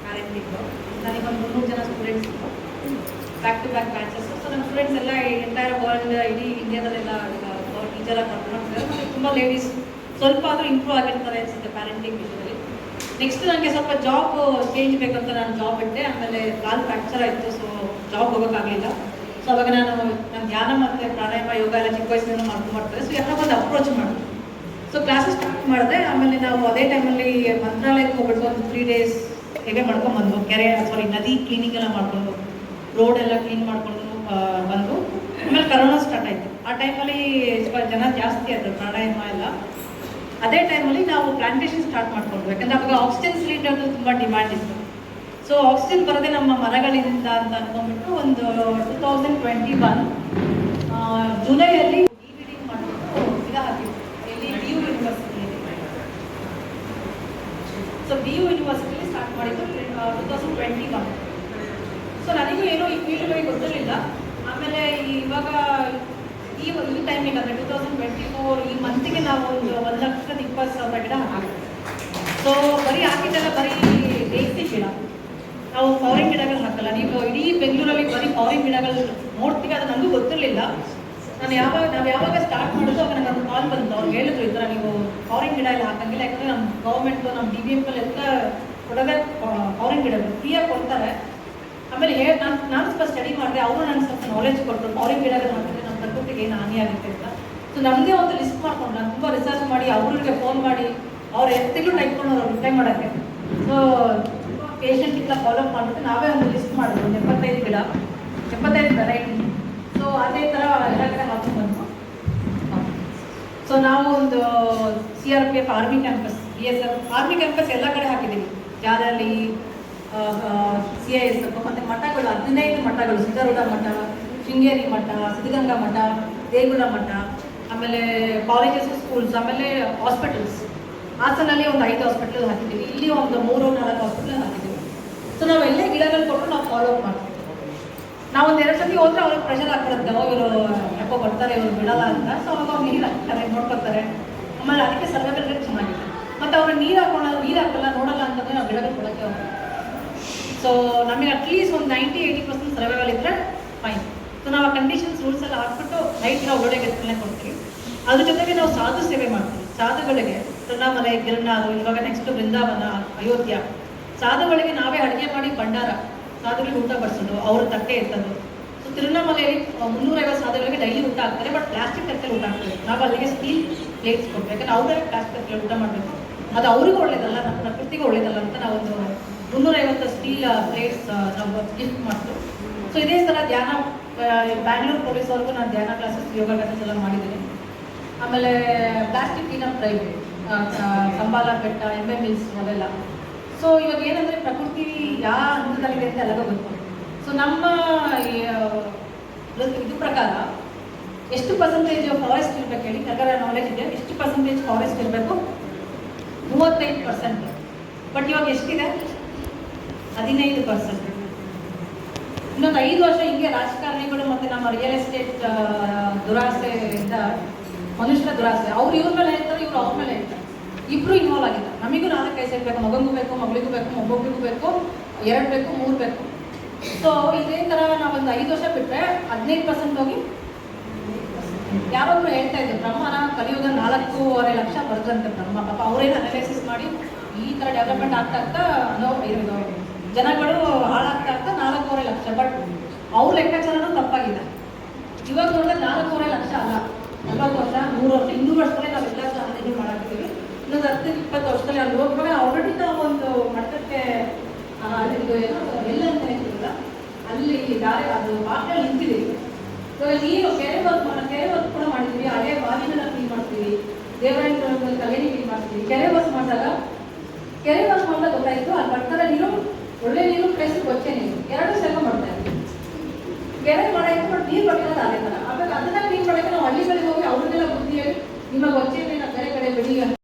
ಪ್ಯಾರೆಂಟಿಂಗು. ನನಗೊಂದು 300 ಜನ ಸ್ಟೂಡೆಂಟ್ಸ್ ಇತ್ತು, back to back batches. So ನಮ್ಮ ಸ್ಟೂಡೆಂಟ್ಸ್ ಎಲ್ಲ ಎಂಟೈರ್ ವರ್ಲ್ಡ್, ಇಡೀ ಇಂಡಿಯಾದಲ್ಲೆಲ್ಲ ಟೀಚರಾಗಿ ವರ್ಕ್ ಮಾಡ್ತಾರೆ. ನನಗೆ ತುಂಬ ಲೇಡೀಸ್ ಸ್ವಲ್ಪ ಆದರೂ ಇಂಪ್ರೂವ್ ಆಗಿರ್ತಾರೆ ಅನಿಸುತ್ತೆ ಪ್ಯಾರೆಂಟಿಂಗ್ ವಿಷಯದಲ್ಲಿ. ನೆಕ್ಸ್ಟ್ ನನಗೆ ಸ್ವಲ್ಪ ಜಾಬ್ ಚೇಂಜ್ ಬೇಕಂತ ನಾನು ಜಾಬ್ ಬಿಟ್ಟೆ. ಆಮೇಲೆ ಕಾಲು ಫ್ರ್ಯಾಕ್ಚರ್ ಆಯಿತು, ಸೊ ಜಾಬ್ ಹೋಗೋಕ್ಕಾಗಲಿಲ್ಲ. ಸೊ ಅವಾಗ ನಾನು ಧ್ಯಾನ ಮತ್ತು ಪ್ರಾಣಾಯಾಮ ಯೋಗ ಎಲ್ಲ ಚಿಕ್ಕ ವಯಸ್ಸಿನ ಮಾಡ್ತಾರೆ. ಸೊ ಎಲ್ಲ ಒಂದು ಅಪ್ರೋಚ್ ಮಾಡಿದೆ. ಸೊ ಕ್ಲಾಸಸ್ ಸ್ಟಾರ್ಟ್ ಮಾಡಿದೆ. ಆಮೇಲೆ ನಾವು ಅದೇ ಟೈಮಲ್ಲಿ ಮಂತ್ರಾಲಯಕ್ಕೆ ಹೋಗ್ಬಿಟ್ಟು ಒಂದು 3 days ಹೇಗೆ ಮಾಡ್ಕೊಂಡ್ಬಂದು, ನದಿ ಕ್ಲೀನಿಂಗ್ ಎಲ್ಲ ಮಾಡಿಕೊಂಡು, ರೋಡ್ ಎಲ್ಲ ಕ್ಲೀನ್ ಮಾಡಿಕೊಂಡು ಬಂದು. ಆಮೇಲೆ ಕರೋನಾ ಸ್ಟಾರ್ಟ್ ಆಯಿತು. ಆ ಟೈಮಲ್ಲಿ ಸ್ವಲ್ಪ ಜನ ಜಾಸ್ತಿ ಆಯಿತು ಪ್ರಾಣಾಯಾಮ ಎಲ್ಲ. ಅದೇ ಟೈಮಲ್ಲಿ ನಾವು ಪ್ಲಾಂಟೇಶನ್ ಸ್ಟಾರ್ಟ್ ಮಾಡ್ಕೊಂಡ್ವಿ, ಯಾಕಂದರೆ ಅವಾಗ ಆಕ್ಸಿಜನ್ ಸಿಲಿಂಡರ್ದು ತುಂಬ ಡಿಮ್ಯಾಂಡ್ ಇತ್ತು. ಸೊ ಆಕ್ಸಿಜನ್ ಬರೋದೇ ನಮ್ಮ ಮರಗಳಿಂದ ಅಂತ ಅಂದ್ಕೊಂಡ್ಬಿಟ್ಟು ಒಂದು 2021 ಜುಲೈಯಲ್ಲಿ ರೀಡಿಂಗ್ ಮಾಡಿಬಿಟ್ಟು ಗಿಡ ಹಾಕಿದ್ವಿ. ಎಲ್ಲಿ BU ಯೂನಿವರ್ಸಿಟಿಯಲ್ಲಿ. ಸೊ BU ಯೂನಿವರ್ಸಿಟಿಯಲ್ಲಿ ಸ್ಟಾರ್ಟ್ ಮಾಡಿದ್ದು 2021. ಸೊ ನನಗೂ ಏನೋ ಈ ಫೀಲ್ಡ್ ಬಗ್ಗೆ ಗೊತ್ತಿರಲಿಲ್ಲ. ಆಮೇಲೆ ಇವಾಗ ಈ ಟೈಮಿಗೆ ಅಂದರೆ 2024 ಈ ಮಂತಿಗೆ ನಾವು ಒಂದು 1,20,000 ಗಿಡ ಹಾಕಿದ್ವಿ. ಸೊ ಬರೀ ಹಾಕಿದ್ದೆಲ್ಲ ಬರೀ ದೇಸಿ ಗಿಡ, ನಾವು ಫಾರಿನ್ ಗಿಡಗಳು ಹಾಕಲ್ಲ. ನೀವು ಇಡೀ ಬೆಂಗಳೂರಲ್ಲಿ ಬರೀ ಫಾರಿನ್ ಗಿಡಗಳು ನೋಡ್ತೀವಿ, ಅದು ನನಗೂ ಗೊತ್ತಿರಲಿಲ್ಲ. ನಾವು ಯಾವಾಗ ಸ್ಟಾರ್ಟ್ ಮಾಡಿದ್ರು ಅವಾಗ ನನಗೆ ಒಂದು ಕಾಲ್ ಬಂತು. ಅವ್ರು ಹೇಳಿದ್ರು, ಈ ಥರ ನೀವು ಫಾರಿನ್ ಗಿಡ ಎಲ್ಲ ಹಾಕಂಗಿಲ್ಲ, ಯಾಕಂದರೆ ನಮ್ಮ ಗೌರ್ಮೆಂಟು ನಮ್ಮ DBML ಎಲ್ಲ ಕೊಡೋದೇ ಫಾರಿನ್ ಗಿಡಗಳು ಫ್ರೀಯಾಗಿ ಕೊಡ್ತಾರೆ. ಆಮೇಲೆ ನಾನು ಸ್ವಲ್ಪ ಸ್ಟಡಿ ಮಾಡಿದೆ, ಅವರು ನನಗೆ ಸ್ವಲ್ಪ ನಾಲೆಜ್ ಕೊಟ್ಟರು ಫಾರಿನ್ ಗಿಡಗಳು ಹಾಕಿದ್ರೆ ನಮ್ಮ ಪ್ರಕೃತಿಗೆ ಏನು ಹಾನಿ ಆಗುತ್ತೆ ಅಂತ. ಸೊ ನಮ್ಮದೇ ಒಂದು ಲಿಸ್ಟ್ ಮಾಡ್ಕೊಂಡು ನಾನು ತುಂಬ ರಿಸರ್ಚ್ ಮಾಡಿ ಅವ್ರಿಗೆ ಫೋನ್ ಮಾಡಿ ಅವ್ರು ಎಷ್ಟು ತಿಂಗಳು ಟೈಪ್ಕೊಂಡು ಅವ್ರು ರಿಪ್ಲೈ ಮಾಡೋಕ್ಕೆ. ಸೊ ಪೇಷಂಟಿಂದ ಫಾಲೋಅಪ್ ಮಾಡಿಬಿಟ್ಟು ನಾವೇ ಒಂದು ಲಿಸ್ಟ್ ಮಾಡಿದ್ವಿ, ಒಂದು 75 ಗಿಡ, 75 ವೆರೈಟಿ. ಸೊ ಅದೇ ಥರ ಎಲ್ಲ ಗಿಡ ಹಾಕೊಂಡ್ಬಂದು. ಸೊ ನಾವು ಒಂದು CRPF army campus, BSF army campus ಎಲ್ಲ ಕಡೆ ಹಾಕಿದ್ದೀವಿ. ಜಾಲಹಳ್ಳಿ, CISF ಮತ್ತು ಮಠಗಳು 15 ಮಠಗಳು, ಸಿದ್ಧಾರೂಢ ಮಠ, ಶೃಂಗೇರಿ ಮಠ, ಸಿದ್ಧಗಂಗಾ ಮಠ, ದೇಗುಲ ಮಠ, ಆಮೇಲೆ ಕಾಲೇಜಸ್, ಸ್ಕೂಲ್ಸ್, ಆಮೇಲೆ ಹಾಸ್ಪಿಟಲ್ಸ್. ಹಾಸನಲ್ಲಿ ಒಂದು 5 ಹಾಸ್ಪಿಟಲ್ ಹಾಕಿದ್ದೀವಿ, ಇಲ್ಲಿ ಒಂದು 3-4 ಹಾಸ್ಪಿಟಲ್ ಹಾಕಿದ್ದೀವಿ. ಸೊ ನಾವು ಎಲ್ಲೇ ಗಿಡಗಳು ಕೊಟ್ಟು ನಾವು ಫಾಲೋಅಪ್ ಮಾಡ್ತೀವಿ. ನಾವು ಒಂದು 2 ಸತಿ ಹೋದರೆ ಅವ್ರಿಗೆ ಪ್ರೆಷರ್ ಆಗ್ಬಿಡುತ್ತೆ, ಇವರು ಯಾಕೋ ಬರ್ತಾರೆ, ಇವರು ಬಿಡಲ್ಲ ಅಂತ. ಸೊ ಅವಾಗ ಅವ್ರು ನೀರು ಹಾಕ್ತಾರೆ, ನೋಡ್ಕೊತಾರೆ. ಆಮೇಲೆ ಅದಕ್ಕೆ ಸರ್ವೈವಲ್ ರೇಟ್ ಚೆನ್ನಾಗಿದೆ. ಮತ್ತು ಅವ್ರು ನೀರು ಹಾಕಲ್ಲ ನೋಡಲ್ಲ ಅಂತಂದರೆ ನಾವು ಗಿಡಗಳು ಕೊಡೋಕ್ಕೆ ಹೋಗ್ತೀವಿ. ಸೊ ನಮಗೆ ಅಟ್ಲೀಸ್ಟ್ ಒಂದು 90-80% ಸರ್ವೈವಲ್ ಇದ್ದರೆ ಫೈನ್. ಸೊ ನಾವು ಆ ಕಂಡೀಷನ್ಸ್ ರೂಲ್ಸ್ ಎಲ್ಲ ಹಾಕ್ಬಿಟ್ಟು ನೈಟ್ ನಾವು ಒಳ್ಳೆ ಗೆತ್ತಲೇ ಕೊಡ್ತೀವಿ. ಅದ್ರ ಜೊತೆಗೆ ನಾವು ಸಾಧು ಸೇವೆ ಮಾಡ್ತೀವಿ. ಸಾಧುಗಳಿಗೆ ತಿರುವಣ್ಣಾಮಲೈ, ಗಿರಿನಾರು, ಇವಾಗ ನೆಕ್ಸ್ಟ್ ಬೃಂದಾವನ, ಅಯೋಧ್ಯ, ಸಾಧುಗಳಿಗೆ ನಾವೇ ಅಡುಗೆ ಮಾಡಿ ಭಂಡಾರ ಸಾಧುಗಳಿಗೆ ಊಟ ಬಡಿಸೋದು, ಅವ್ರ ತಟ್ಟೆ ಎತ್ತೋದು. ಸೊ ತಿರುವಣ್ಣಾಮಲೆಯಲ್ಲಿ 350 ಸಾಧುಗಳಿಗೆ ಡೈಲಿ ಊಟ ಆಗ್ತಾರೆ, ಬಟ್ ಪ್ಲಾಸ್ಟಿಕ್ ತಟ್ಟೆಲಿ ಊಟ ಆಗ್ತದೆ. ನಾವು ಅಲ್ಲಿಗೆ ಸ್ಟೀಲ್ ಪ್ಲೇಟ್ಸ್ ಕೊಡ್ಬೇಕು, ಯಾಕಂದ್ರೆ ಅವರೇ ಪ್ಲಾಸ್ಟಿಕ್ ತಟ್ಟೆಲಿ ಊಟ ಮಾಡಬೇಕು. ಅದು ಅವ್ರಿಗೂ ಒಳ್ಳೇದಲ್ಲ, ನಮ್ಮ ಪ್ರಕೃತಿಗೂ ಒಳ್ಳೇದಲ್ಲ ಅಂತ ನಾವೊಂದು 350 ಸ್ಟೀಲ್ ಪ್ಲೇಟ್ಸ್ ನಾವು ಗಿಫ್ಟ್ ಮಾಡ್ತೀವಿ. ಸೊ ಇದೇ ಥರ ಧ್ಯಾನ, ಬ್ಯಾಂಗ್ಳೂರು ಪೊಲೀಸ್ ಅವ್ರಿಗೂ ನಾನು ಧ್ಯಾನ ಕ್ಲಾಸಸ್, ಯೋಗ ಕ್ಲಾಸಸ್ ಎಲ್ಲ ಮಾಡಿದ್ದೀನಿ. ಆಮೇಲೆ ಪ್ಲಾಸ್ಟಿಕ್ ಕ್ಲೀನಪ್ ಡ್ರೈವ್, ಸಂಬಾಲ ಬೆಟ್ಟ, MA ಮಿಲ್ಸ್ ಅವೆಲ್ಲ. ಸೊ ಇವಾಗ ಏನಂದರೆ ಪ್ರಕೃತಿ ಯಾವ ಹಂತದಲ್ಲಿದೆ ಅಂತ ಎಲ್ಲರಿಗೂ ಗೊತ್ತು. ಸೊ ನಮ್ಮ ಇದು ಪ್ರಕಾರ ಎಷ್ಟು ಪರ್ಸೆಂಟೇಜ್ ಫಾರೆಸ್ಟ್ ಇರಬೇಕು ಹೇಳಿ, ನಗರ ನಾಲೆಜ್ ಇದೆ, ಎಷ್ಟು ಪರ್ಸೆಂಟೇಜ್ ಫಾರೆಸ್ಟ್ ಇರಬೇಕು? 35%. ಬಟ್ ಇವಾಗ ಎಷ್ಟಿದೆ? 15%. ಇನ್ನೊಂದು 5 ವರ್ಷ ಹಿಂಗೆ ರಾಜಕಾರಣಿಗಳು ಮತ್ತು ನಮ್ಮ ರಿಯಲ್ ಎಸ್ಟೇಟ್ ದುರಾಸೆಯಿಂದ, ಮನುಷ್ಯರ ದುರಾಸೆ, ಅವ್ರು ಇವ್ರ ಮೇಲೆ ಹೇಳ್ತಾರೆ, ಇವ್ರು ಅವ್ರ ಮೇಲೆ ಹೇಳ್ತಾರೆ. ಇಬ್ಬರು ಇನ್ವಾಲ್ವ್ ಆಗಿದ್ದಾರೆ. ನಮಗೂ 4 ಕೈ ಸೈಡ್ ಬೇಕು, ಮಗನಿಗೂ ಬೇಕು, ಮಗಳಿಗೂ ಬೇಕು, ಒಬ್ಬೊಬ್ಬರಿಗೂ ಬೇಕು, 2 ಬೇಕು, 3 ಬೇಕು. ಸೊ ಇದೇ ಥರ ನಾವೊಂದು 5 ವರ್ಷ ಬಿಟ್ಟರೆ 15% ಹೋಗಿ ಯಾರೊಬ್ಬರು ಹೇಳ್ತಾ ಇದ್ರು, ಬ್ರಹ್ಮನ ಕಲಿಯುಗ 4.5 ಲಕ್ಷ ಬರ್ತಂತೆ ಬ್ರಹ್ಮ. ಪಾಪ ಅವರೇನು ಅನಾಲಿಸಿಸ್ ಮಾಡಿ ಈ ಥರ ಡೆವಲಪ್ಮೆಂಟ್ ಆಗ್ತಾ ಜನಗಳು ಹಾಳಾಗ್ತಾ 4.5 ಲಕ್ಷ. ಬಟ್ ಅವ್ರ ಲೆಕ್ಕಾಚಾರನೂ ತಪ್ಪಾಗಿದೆ. ಇವಾಗ ನೋಡಿದ್ರೆ 4.5 ಲಕ್ಷ ಅಲ್ಲ, 40 ವರ್ಷ, 100 ವರ್ಷ, 200 ವರ್ಷದಲ್ಲೇ ನಾವೆಲ್ಲ ಸಾಧನೆ ಮಾಡಾಕಿದ್ದೀವಿ. ಇನ್ನೊಂದು 10-20 ವರ್ಷದಲ್ಲಿ ಅಲ್ಲಿ ಹೋಗುವಾಗ ಆಲ್ರೆಡಿ ನಾವು ಒಂದು ಮಟ್ಟಕ್ಕೆ ಏನು ಎಲ್ಲ ಅಂತ ಹೇಳ್ತೀವಲ್ಲ, ಅಲ್ಲಿ ದಾರಿ ಅದು ಬಾಗಿಲಲ್ಲಿ ನಿಂತಿದ್ದೀವಿ. ಇವಾಗ ನೀರು ಕೆರೆ ವರ್ಕ್ ಕೂಡ ಮಾಡಿದ್ದೀವಿ. ಹಳೆ ಬಾವಿನೆಲ್ಲ ಕ್ಲೀನ್ ಮಾಡ್ತೀವಿ, ದೇವರಾಯನ ಕಲೆನಿ ಕ್ಲೀನ್ ಮಾಡ್ತೀವಿ. ಕೆರೆ ವರ್ಕ್ ಮಾಡಿದಾಗ ಗೊತ್ತಾಯಿತು, ಅಲ್ಲಿ ಬರ್ತಾರೆ ನೀರು